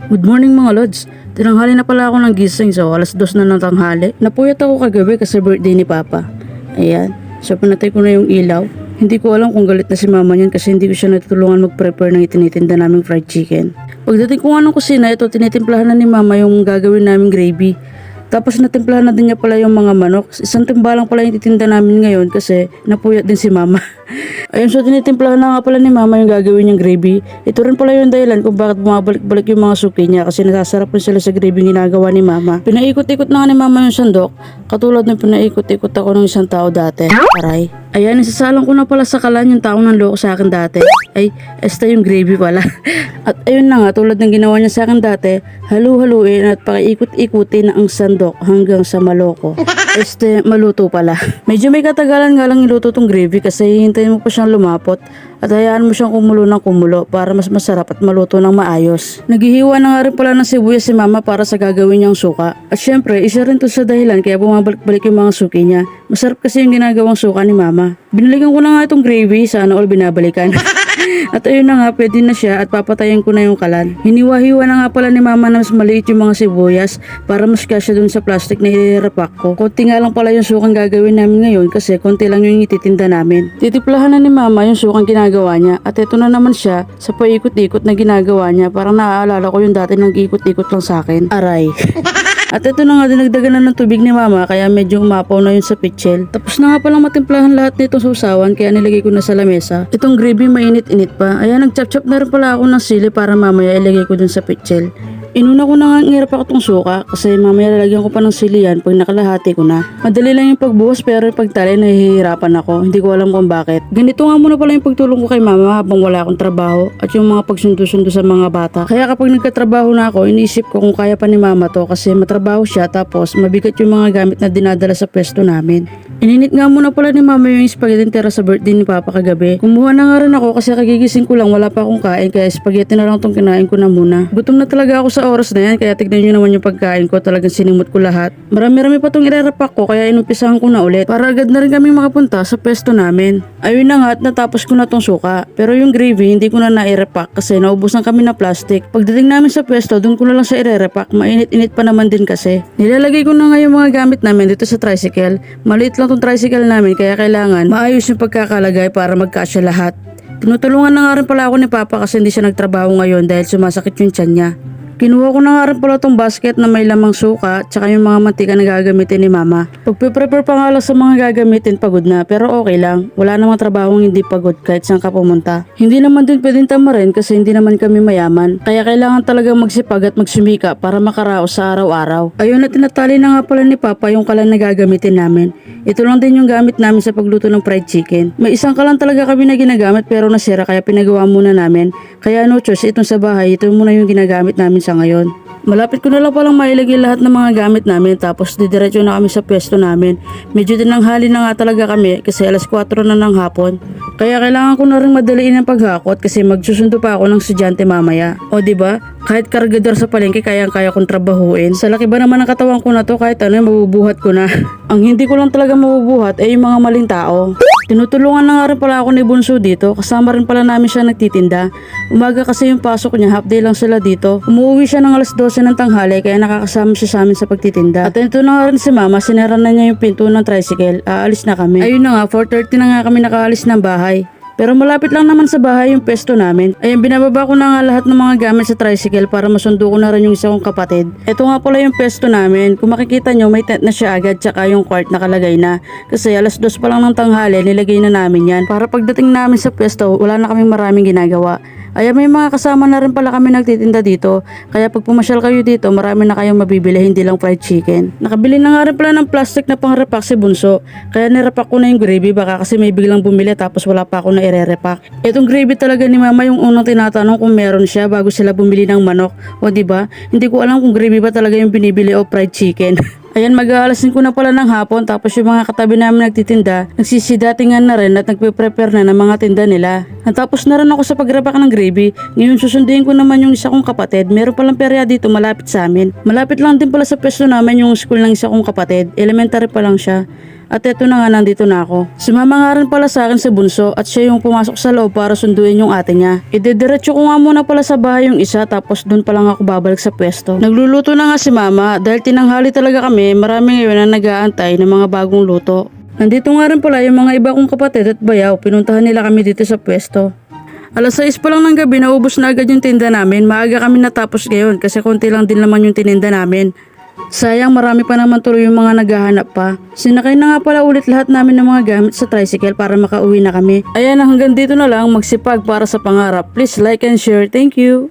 Good morning mga lods. Tinanghali na pala ako ng gising, so alas 2 na ng tanghali. Napuyat ako kagabi kasi birthday ni Papa. Ayan, so pinatay ko na yung ilaw. Hindi ko alam kung galit na si mama niyan kasi hindi ko siya natutulungan mag-prepare ng itinitinda naming fried chicken. Pagdating ko nga ng kusina, ito tinitimplahan na ni mama yung gagawin naming gravy. Tapos natimplahan na din niya pala yung mga manok. Isang timbalang pala yung titinda namin ngayon kasi napuyat din si mama. Ayun, so tinitimplahan na nga pala ni mama yung gagawin niyang gravy. Ito rin pala yung dahilan kung bakit bumabalik-balik yung mga suki niya kasi nasasarap rin sila sa gravy ginagawa ni mama. Pinaikot-ikot na nga ni mama yung sandok katulad ng pinaikot-ikot ako ng isang tao dati. Aray. Ayan, isasalang ko na pala sa kalan yung taong nanloko sa akin dati. Ay, esta yung gravy pala. At ayun na nga, tulad ng ginawa niya sa akin dati, halu-haluin at pakiikot-ikutin ang sandok hanggang sa maloko. Maluto pala. Medyo may katagalan nga lang iluto tong gravy kasi hihintayin mo pa siyang lumapot at hayaan mo siyang kumulo ng kumulo para mas masarap at maluto ng maayos. Naghihiwa na nga rin pala ng sibuyas si mama para sa gagawin niyang suka. At syempre, isa rin to sa dahilan kaya bumabalik-balik yung mga suki niya. Masarap kasi yung ginagawang suka ni mama. Binalikan ko na nga itong gravy, sana all binabalikan. At ayun na nga, pwede na siya at papatayin ko na yung kalan. Hiniwa-hiwa na nga pala ni mama na mas maliit yung mga sibuyas para mas kasya dun sa plastic na ilirapak ko. Konti nga lang pala yung sukang gagawin namin ngayon kasi konti lang yung ititinda namin. Titiplahan na ni mama yung sukang ginagawa niya at ito na naman siya sa paikot-ikot na ginagawa niya. Parang naaalala ko yung dati nag-ikot-ikot lang sa akin. Aray. At ito na nga, dinagdagan na ng tubig ni mama kaya medyo umapaw na yun sa pitchel. Tapos na nga palang matimplahan lahat nitong sausawan kaya nilagay ko na sa lamesa. Itong gravy mainit-init pa. Ayan, nagchop-chop na rin pala ako ng sili para mamaya ilagay ko dun sa pitchel. Inuna ko na nga ngirap ako itong suka kasi mamaya lalagyan ko pa ng sili yan pag nakalahati ko na. Madali lang yung pagbuhos pero yung pagtali nahihirapan ako. Hindi ko alam kung bakit. Ganito nga muna pala yung pagtulong ko kay mama habang wala akong trabaho at yung mga pagsundo-sundo sa mga bata. Kaya kapag nagkatrabaho na ako, iniisip ko kung kaya pa ni mama to kasi matrabaho siya tapos mabigat yung mga gamit na dinadala sa pwesto namin. Ininit nga muna pala ni mama yung spaghetti tera sa birthday ni Papa kagabi. Kumuha na nga rin ako kasi kagigising ko lang, wala pa akong kain kaya spaghetti na lang tong kinain ko na muna. Gutom na talaga ako sa oras na yan kaya tignan nyo naman yung pagkain ko, talagang sinimot ko lahat. Marami-rami pa tong irerapak ko kaya inumpisahan ko na ulit para agad na rin kaming makapunta sa pwesto namin. Ayun na nga at natapos ko na tong suka. Pero yung gravy hindi ko na nairepak kasi naubusan kami na plastic. Pagdating namin sa pwesto, dun ko na lang siya irerepak. Mainit-init pa naman din kasi. Nilalagay ko na nga yung mga gamit namin dito sa tricycle. Maliit lang tong tricycle namin kaya kailangan maayos yung pagkakalagay para magkasya lahat. Tinutulungan na nga rin pala ako ni Papa kasi hindi siya nagtrabaho ngayon dahil sumasakit yung tiyan niya. Kinuha ko na nga rin pala tong basket na may lamang suka tsaka yung mga mantika na gagamitin ni mama. Pagpe-prepare pa nga lang sa mga gagamitin pagod na pero okay lang. Wala namang trabahong hindi pagod kahit saan ka pumunta. Hindi naman din pwedeng tamarin kasi hindi naman kami mayaman. Kaya kailangan talagang magsipag at magsumika para makaraos sa araw-araw. Ayun na tinatali na nga pala ni Papa yung kalan na gagamitin namin. Ito lang din yung gamit namin sa pagluto ng fried chicken. May isang kalan talaga kami na ginagamit pero nasira kaya pinagawa muna namin. Kaya no choice, itong sa bahay, ito muna yung ginagamit namin sa ngayon. Malapit ko na lang palang mailagay lahat ng mga gamit namin tapos didiretso na kami sa pwesto namin. Medyo tinanghali na nga talaga kami kasi alas 4 na ng hapon. Kaya kailangan ko na rin madaliin ang paghakot kasi magsusundo pa ako ng estudyante mamaya. O diba? Kahit kargador sa palengke kayang-kaya kong trabahuin. Sa laki ba naman ng katawan ko na to kahit ano mabubuhat ko na. Ang hindi ko lang talaga mabubuhat ay yung mga maling tao. Tinutulungan na nga rin pala ako ni Bunso dito. Kasama rin pala namin siya nagtitinda. Umaga kasi yung pasok niya, half day lang sila dito. Umuwi siya ng alas 12 ng tanghali kaya nakakasama siya sa amin sa pagtitinda. At ito na nga rin si mama, sinara na niya yung pinto ng tricycle. Aalis na kami. Ayun na nga, 4:30 na nga kami nakaalis ng bahay. Pero malapit lang naman sa bahay yung pwesto namin. Ayun, binababa ko na nga lahat ng mga gamit sa tricycle para masundo ko na rin yung isa kong kapatid. Ito nga pala yung pwesto namin. Kung makikita nyo, may tent na siya agad tsaka yung quart nakalagay na. Kasi alas 2 pa lang ng tanghali, nilagay na namin yan. Para pagdating namin sa pwesto, wala na kaming maraming ginagawa. Ay may mga kasama na rin pala kami nagtitinda dito. Kaya pag pumasyal kayo dito, marami na kayong mabibili, hindi lang fried chicken. Nakabili na nga rin pala ng plastic na pang-repack si Bunso. Kaya nirepack ko na yung gravy baka kasi may biglang bumili tapos wala pa ako na ire-repack. Itong gravy talaga ni mama yung unang tinatanong kung meron siya bago sila bumili ng manok. O diba? Hindi ko alam kung gravy ba talaga yung binibili o fried chicken. Ayan, mag-aalasin ko na pala ng hapon tapos yung mga katabi namin nagtitinda, nagsisidatingan na rin at nagpe-prepare na ng mga tinda nila. Natapos na rin ako sa pagrepack ng gravy. Ngayon susunduin ko naman yung isa kong kapatid. Meron palang perya dito malapit sa amin. Malapit lang din pala sa pwesto namin yung school ng isa kong kapatid. Elementary pa lang siya. At eto na nga, nandito na ako. Si mama nga rin pala sa akin si Bunso at siya yung pumasok sa loob para sunduin yung ate niya. Idediretso ko nga muna pala sa bahay yung isa tapos dun pa lang ako babalik sa pwesto. Nagluluto na nga si mama dahil tinanghali talaga kami, marami ngayon na nag-aantay ng mga bagong luto. Nandito nga rin pala yung mga iba kong kapatid at bayaw, pinuntahan nila kami dito sa pwesto. Alas 6 pa lang ng gabi, naubos na agad yung tinda namin. Maaga kami natapos ngayon kasi konti lang din naman yung tininda namin. Sayang, marami pa naman tuloy yung mga naghahanap pa. Sinakay na nga pala ulit lahat namin ng mga gamit sa tricycle para makauwi na kami. Ayan, hanggang dito na lang, magsipag para sa pangarap. Please like and share. Thank you!